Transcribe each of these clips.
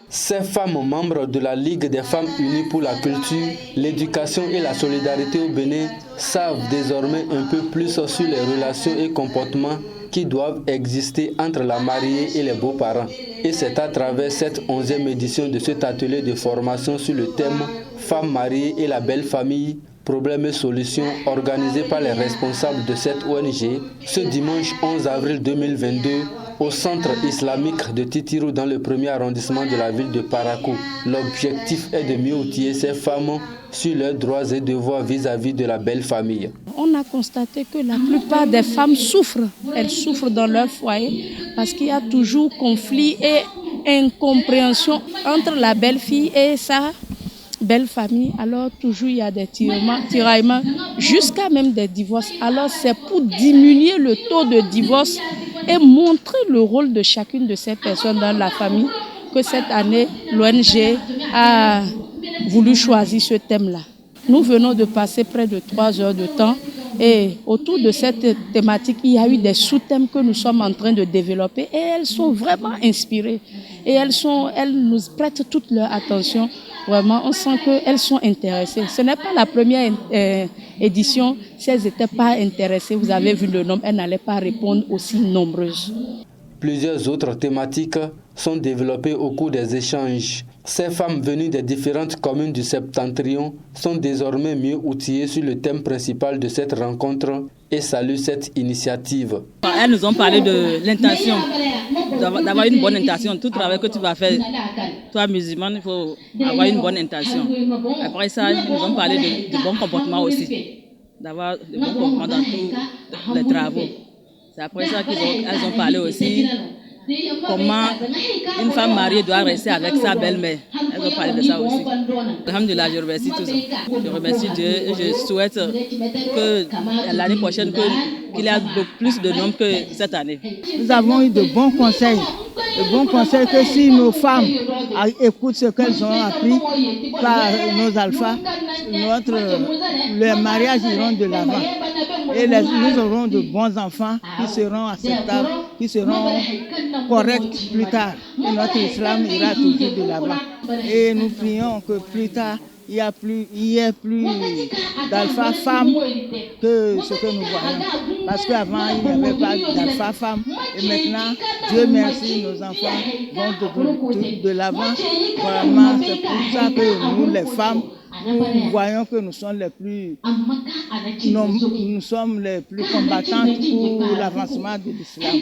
Ces femmes membres de la Ligue des femmes unies pour la culture, l'éducation et la solidarité au Bénin savent désormais un peu plus sur les relations et comportements qui doivent exister entre la mariée et les beaux-parents. Et c'est à travers cette 11e édition de cet atelier de formation sur le thème « Femmes mariées et la belle famille », problèmes et solutions organisé par les responsables de cette ONG ce dimanche 11 avril 2022 au centre islamique de Titirou dans le premier arrondissement de la ville de Parakou. L'objectif est de mieux outiller ces femmes sur leurs droits et devoirs vis-à-vis de la belle famille. On a constaté que la plupart des femmes souffrent. Elles souffrent dans leur foyer parce qu'il y a toujours conflit et incompréhension entre la belle-fille et sa belle famille. Alors toujours il y a des tiraillements jusqu'à même des divorces. Alors c'est pour diminuer le taux de divorce et montrer le rôle de chacune de ces personnes dans la famille que cette année l'ONG a voulu choisir ce thème-là. Nous venons de passer près de 3 heures de temps et autour de cette thématique, il y a eu des sous-thèmes que nous sommes en train de développer et elles sont vraiment inspirées et elles nous prêtent toute leur attention. Vraiment, on sent qu'elles sont intéressées. Ce n'est pas la première édition. Si elles n'étaient pas intéressées, vous avez vu le nombre, elles n'allaient pas répondre aussi nombreuses. Plusieurs autres thématiques sont développées au cours des échanges. Ces femmes venues des différentes communes du Septentrion sont désormais mieux outillées sur le thème principal de cette rencontre et saluent cette initiative. Elles nous ont parlé de l'intention, d'avoir une bonne intention. Tout travail que tu vas faire, toi musulmane, il faut avoir une bonne intention. Après ça, ils nous ont parlé de bon comportement aussi, d'avoir de bons comportements dans tous les travaux. C'est après ça qu'elles ont parlé aussi comment une femme mariée doit rester avec sa belle-mère. Elles ont parlé de ça aussi. Alhamdulillah, je remercie tous. Je remercie Dieu et je souhaite que l'année prochaine, qu'il y ait plus de nombres que cette année. Nous avons eu de bons conseils. De bons conseils que si nos femmes écoutent ce qu'elles ont appris par nos alphas, les mariages iront de l'avant. Et nous aurons de bons enfants qui seront acceptables, qui seront corrects plus tard. Et notre islam ira toujours de l'avant. Et nous prions que plus tard, il y ait plus d'alpha femmes que ce que nous voyons. Parce qu'avant, il n'y avait pas d'alpha femmes. Et maintenant, Dieu merci, nos enfants vont de l'avant. Vraiment, c'est pour ça que nous, les femmes, nous voyons que nous sommes les plus combattantes pour l'avancement de l'islam.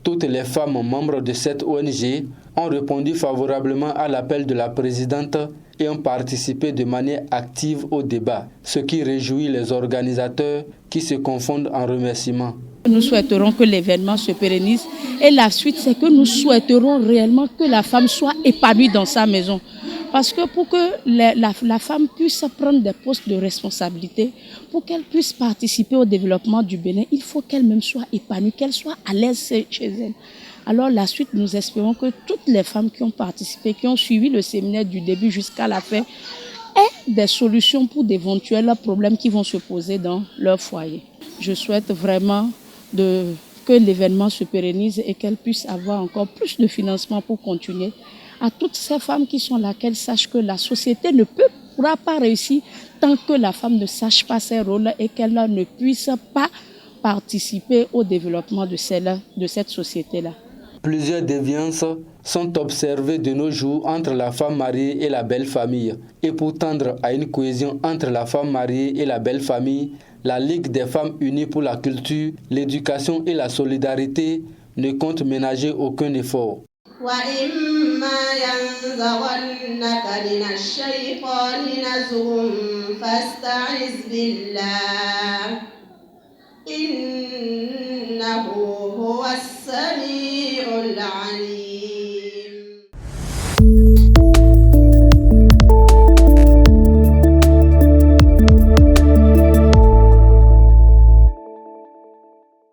Toutes les femmes membres de cette ONG ont répondu favorablement à l'appel de la présidente et ont participé de manière active au débat, ce qui réjouit les organisateurs qui se confondent en remerciements. Nous souhaiterons que l'événement se pérennise et la suite, c'est que nous souhaiterons réellement que la femme soit épanouie dans sa maison. Parce que pour que la femme puisse prendre des postes de responsabilité, pour qu'elle puisse participer au développement du Bénin, il faut qu'elle-même soit épanouie, qu'elle soit à l'aise chez elle. Alors la suite, nous espérons que toutes les femmes qui ont participé, qui ont suivi le séminaire du début jusqu'à la fin, aient des solutions pour d'éventuels problèmes qui vont se poser dans leur foyer. Je souhaite vraiment que l'événement se pérennise et qu'elle puisse avoir encore plus de financement pour continuer. À toutes ces femmes qui sont là, qu'elles sachent que la société ne pourra pas réussir tant que la femme ne sache pas ses rôles et qu'elle ne puisse pas participer au développement de cette société-là. Plusieurs déviances sont observées de nos jours entre la femme mariée et la belle famille. Et pour tendre à une cohésion entre la femme mariée et la belle famille, la Ligue des femmes unies pour la culture, l'éducation et la solidarité ne compte ménager aucun effort. وَإِمَّا يَنزَغَنَّكَ مِنَ الشَّيْطَانِ نَزْغٌ فَاسْتَعِذْ بِاللَّهِ إِنَّهُ هُوَ السَّمِيعُ